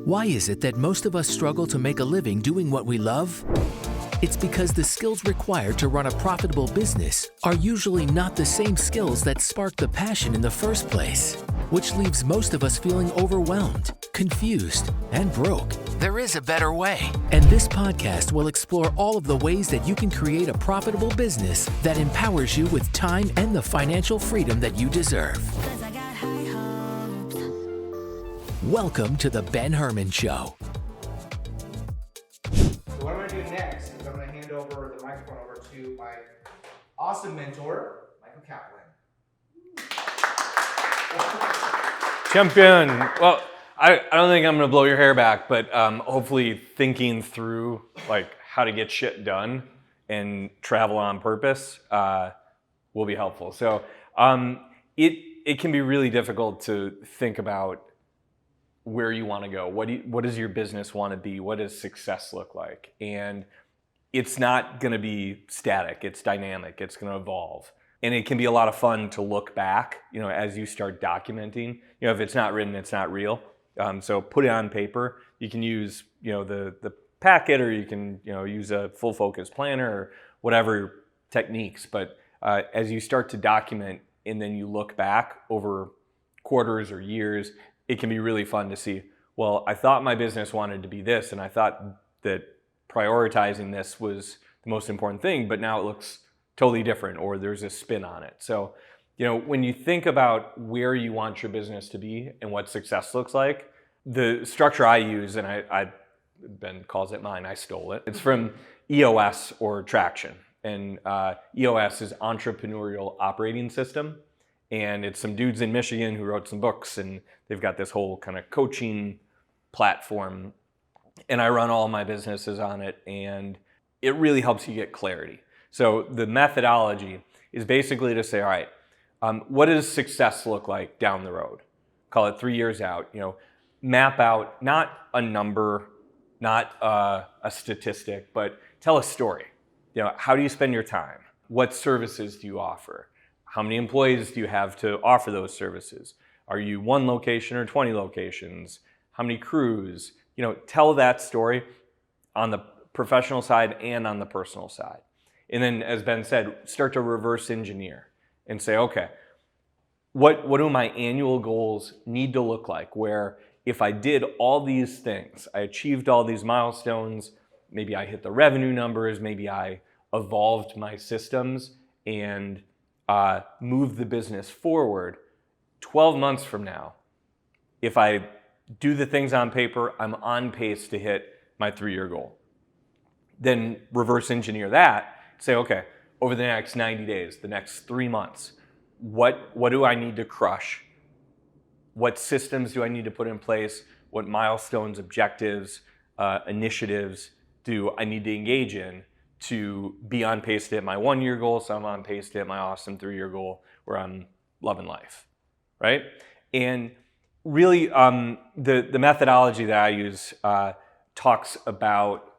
Why is it that most of us struggle to make a living doing what we love? It's because the skills required to run a profitable business are usually not the same skills that spark the passion in the first place, which leaves most of us feeling overwhelmed, confused, and broke. There is a better way, and this podcast will explore all of the ways that you can create a profitable business that empowers you with time and the financial freedom that you deserve. Welcome to the Ben Herman Show. What I'm going to do next is I'm going to hand over the microphone over to my awesome mentor, Michael Kaplan. Champion. Well, I don't think I'm going to blow your hair back, but hopefully thinking through like how to get shit done and travel on purpose will be helpful. So it can be really difficult to think about where you want to go. What does your business want to be? What does success look like? And it's not going to be static. It's dynamic. It's going to evolve. And it can be a lot of fun to look back, as you start documenting. If it's not written, it's not real. So put it on paper. You can use, the packet, or you can, use a full focus planner or whatever techniques. But as you start to document and then you look back over quarters or years, it can be really fun to see, well, I thought my business wanted to be this, and I thought that prioritizing this was the most important thing, but now it looks totally different, or there's a spin on it. So, when you think about where you want your business to be and what success looks like, the structure I use, and Ben calls it mine, I stole it. It's from EOS, or Traction. And EOS is Entrepreneurial Operating System. And it's some dudes in Michigan who wrote some books, and they've got this whole kind of coaching platform. And I run all my businesses on it, and it really helps you get clarity. So the methodology is basically to say, all right, what does success look like down the road? Call it 3 years out. Map out not a number, not a statistic, but tell a story. How do you spend your time? What services do you offer? How many employees do you have to offer those services? Are you one location or 20 locations? How many crews? Tell that story on the professional side and on the personal side. And then, as Ben said, start to reverse engineer and say, okay, what do my annual goals need to look like? Where if I did all these things, I achieved all these milestones, maybe I hit the revenue numbers, maybe I evolved my systems and move the business forward, 12 months from now, if I do the things on paper, I'm on pace to hit my 3-year goal. Then reverse engineer that, say, okay, over the next 90 days, the next 3 months, what do I need to crush? What systems do I need to put in place? What milestones, objectives, initiatives do I need to engage in to be on pace to hit my 1-year goal, so I'm on pace to hit my awesome 3-year goal where I'm loving life, right? And really, the methodology that I use talks about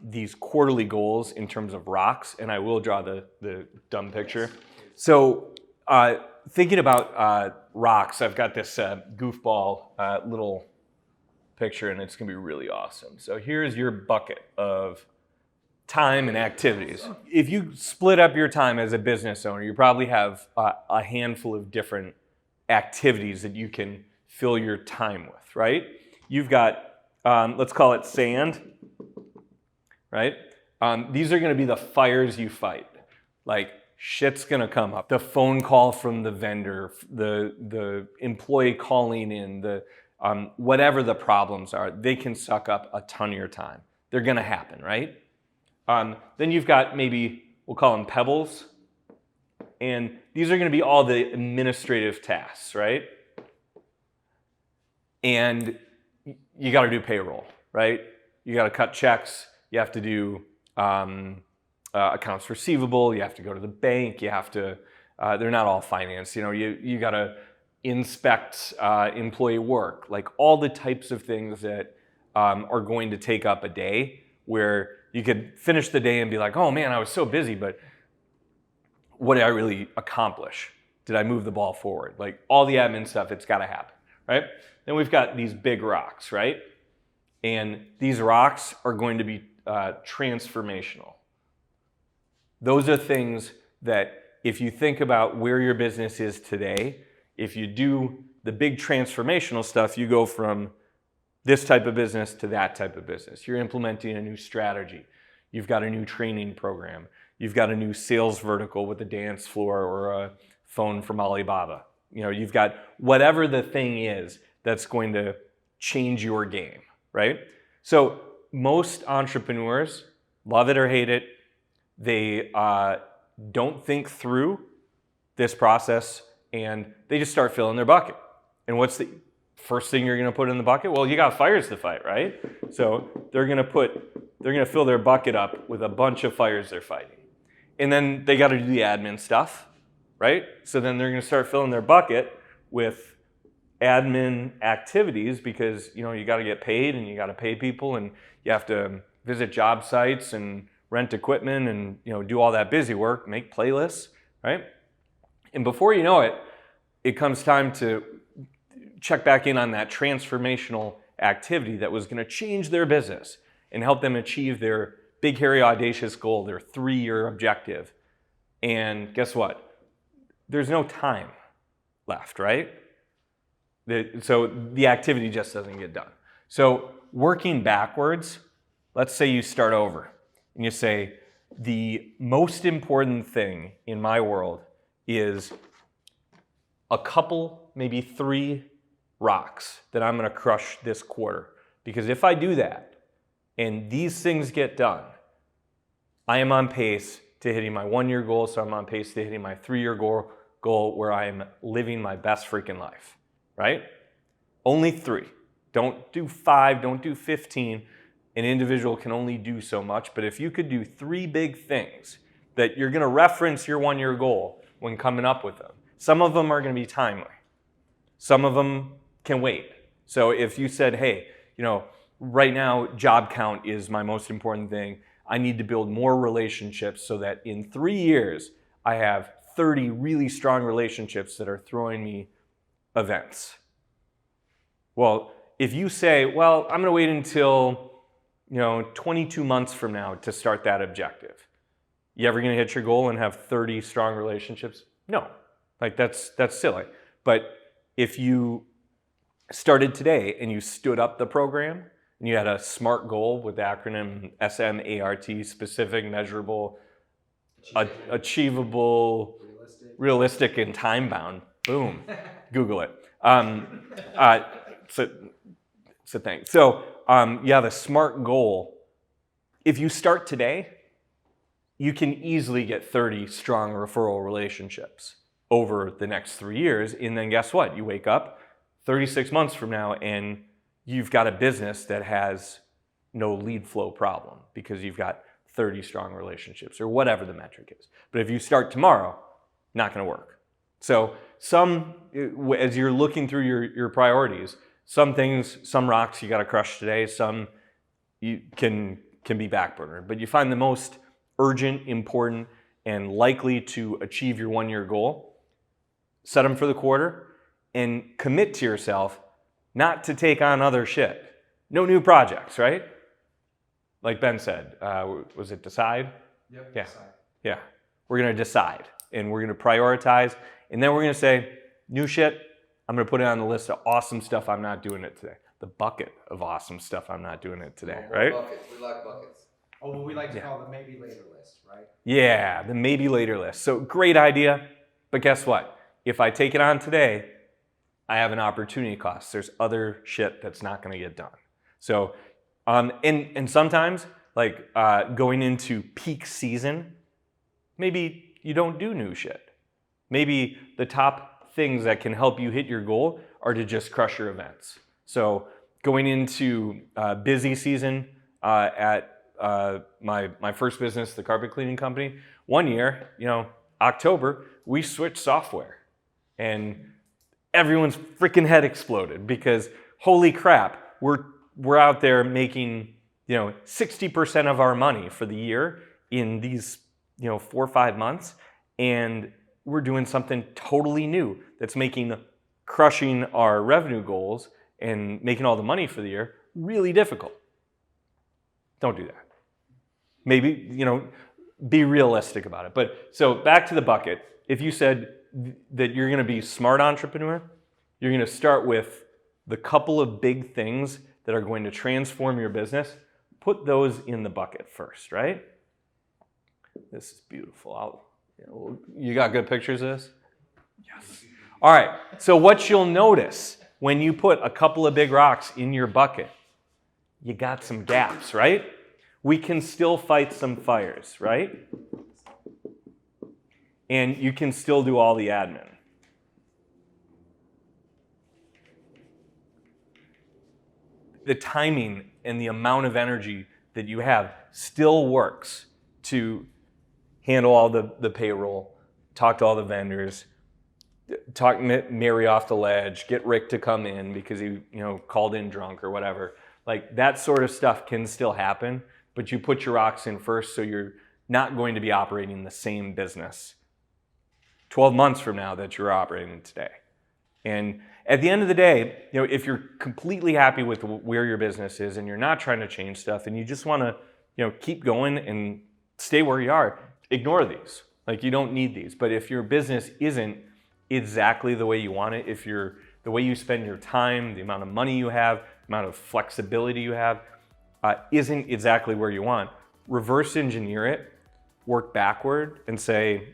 these quarterly goals in terms of rocks, and I will draw the dumb picture. So thinking about rocks, I've got this goofball little picture, and it's going to be really awesome. So here's your bucket of time and activities. If you split up your time as a business owner, you probably have a handful of different activities that you can fill your time with, right? You've got, let's call it sand, right? These are going to be the fires you fight. Like, shit's going to come up. The phone call from the vendor, the employee calling in, whatever the problems are, they can suck up a ton of your time. They're going to happen, right? Then you've got maybe, we'll call them pebbles. And these are going to be all the administrative tasks, right? And you got to do payroll, right? You got to cut checks. You have to do accounts receivable. You have to go to the bank. You have to, they're not all finance. You got to inspect employee work, like all the types of things that are going to take up a day, where you could finish the day and be like, oh man, I was so busy, but what did I really accomplish? Did I move the ball forward? Like all the admin stuff, it's got to happen, right? Then we've got these big rocks, right? And these rocks are going to be transformational. Those are things that if you think about where your business is today, if you do the big transformational stuff, you go from this type of business to that type of business. You're implementing a new strategy. You've got a new training program. You've got a new sales vertical with a dance floor or a phone from Alibaba. You know, you've got whatever the thing is that's going to change your game, right? So most entrepreneurs, love it or hate it, they don't think through this process and they just start filling their bucket. And what's the first thing you're going to put in the bucket? Well, you got fires to fight, right? So they're going to fill their bucket up with a bunch of fires they're fighting. And then they got to do the admin stuff, right? So then they're going to start filling their bucket with admin activities because, you know, you got to get paid and you got to pay people and you have to visit job sites and rent equipment and, you know, do all that busy work, make playlists, right? And before you know it, it comes time to check back in on that transformational activity that was going to change their business and help them achieve their big, hairy, audacious goal, their 3-year objective. And guess what? There's no time left, right? So the activity just doesn't get done. So working backwards, let's say you start over and you say, the most important thing in my world is a couple, maybe 3 rocks that I'm going to crush this quarter. Because if I do that and these things get done, I am on pace to hitting my 1-year goal, so I'm on pace to hitting my 3-year goal where I'm living my best freaking life, right? Only 3. Don't do 5, don't do 15. An individual can only do so much, but if you could do 3 big things that you're going to reference your 1-year goal when coming up with them, some of them are going to be timely. Some of them can wait. So if you said, hey, you know, right now job count is my most important thing. I need to build more relationships so that in 3 years I have 30 really strong relationships that are throwing me events. Well, if you say, well, I'm going to wait until, you know, 22 months from now to start that objective. You ever going to hit your goal and have 30 strong relationships? No. Like that's silly. But if you started today and you stood up the program and you had a SMART goal with the acronym SMART, specific, measurable, achievable, realistic, and time-bound. Boom. Google it. So thanks. So you have a SMART goal. If you start today, you can easily get 30 strong referral relationships over the next 3 years. And then guess what? You wake up 36 months from now and you've got a business that has no lead flow problem because you've got 30 strong relationships or whatever the metric is. But if you start tomorrow, not going to work. So as you're looking through your priorities, some things, some rocks you got to crush today, some you can be backburnered. But you find the most urgent, important, and likely to achieve your 1-year goal, set them for the quarter, and commit to yourself not to take on other shit. No new projects, right? Like Ben said, was it decide? Yep, yeah. decide. Yeah. We're going to decide, and we're going to prioritize, and then we're going to say, new shit, I'm going to put it on the list of awesome stuff I'm not doing it today. The bucket of awesome stuff I'm not doing it today, right? Buckets. We like buckets. Oh, what we like to call the maybe later list, right? Yeah, the maybe later list. So great idea, but guess what? If I take it on today, I have an opportunity cost. There's other shit that's not going to get done. So, and sometimes, like going into peak season, maybe you don't do new shit. Maybe the top things that can help you hit your goal are to just crush your events. So going into busy season at my first business, the carpet cleaning company, 1 year, you know, October, we switched software and everyone's freaking head exploded because holy crap, we're out there making, you know, 60% of our money for the year in these, you know, 4 or 5 months, and we're doing something totally new that's making crushing our revenue goals and making all the money for the year really difficult. Don't do that. Maybe, be realistic about it. But so back to the bucket. If you said that you're going to be a smart entrepreneur, you're going to start with the couple of big things that are going to transform your business. Put those in the bucket first, right? This is beautiful. You got good pictures of this? Yes. All right. So what you'll notice when you put a couple of big rocks in your bucket, you got some gaps, right? We can still fight some fires, right? And you can still do all the admin. The timing and the amount of energy that you have still works to handle all the payroll, talk to all the vendors, talk Mary off the ledge, get Rick to come in because he called in drunk or whatever. Like that sort of stuff can still happen, but you put your rocks in first so you're not going to be operating the same business 12 months from now that you're operating today. And at the end of the day, if you're completely happy with where your business is and you're not trying to change stuff and you just want to, keep going and stay where you are, ignore these. Like you don't need these. But if your business isn't exactly the way you want it, if the way you spend your time, the amount of money you have, the amount of flexibility you have, isn't exactly where you want, reverse engineer it, work backward and say,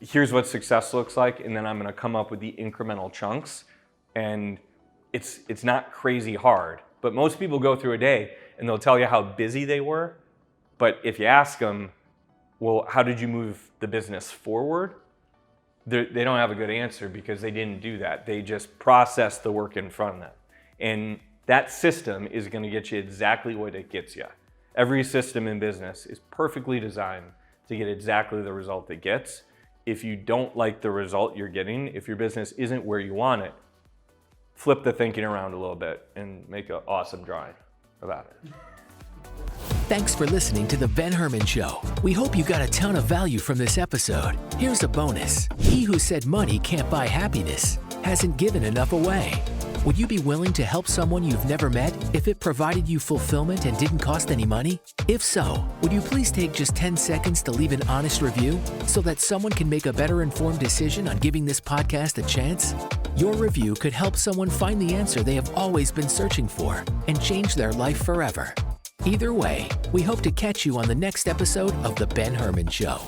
here's what success looks like, and then I'm going to come up with the incremental chunks. And it's not crazy hard, but most people go through a day and they'll tell you how busy they were. But if you ask them, well, how did you move the business forward? They don't have a good answer because they didn't do that. They just processed the work in front of them. And that system is going to get you exactly what it gets you. Every system in business is perfectly designed to get exactly the result it gets. If you don't like the result you're getting, if your business isn't where you want it, flip the thinking around a little bit and make an awesome drawing about it. Thanks for listening to The Ben Herman Show. We hope you got a ton of value from this episode. Here's a bonus. He who said money can't buy happiness hasn't given enough away. Would you be willing to help someone you've never met if it provided you fulfillment and didn't cost any money? If so, would you please take just 10 seconds to leave an honest review so that someone can make a better informed decision on giving this podcast a chance? Your review could help someone find the answer they have always been searching for and change their life forever. Either way, we hope to catch you on the next episode of The Ben Herman Show.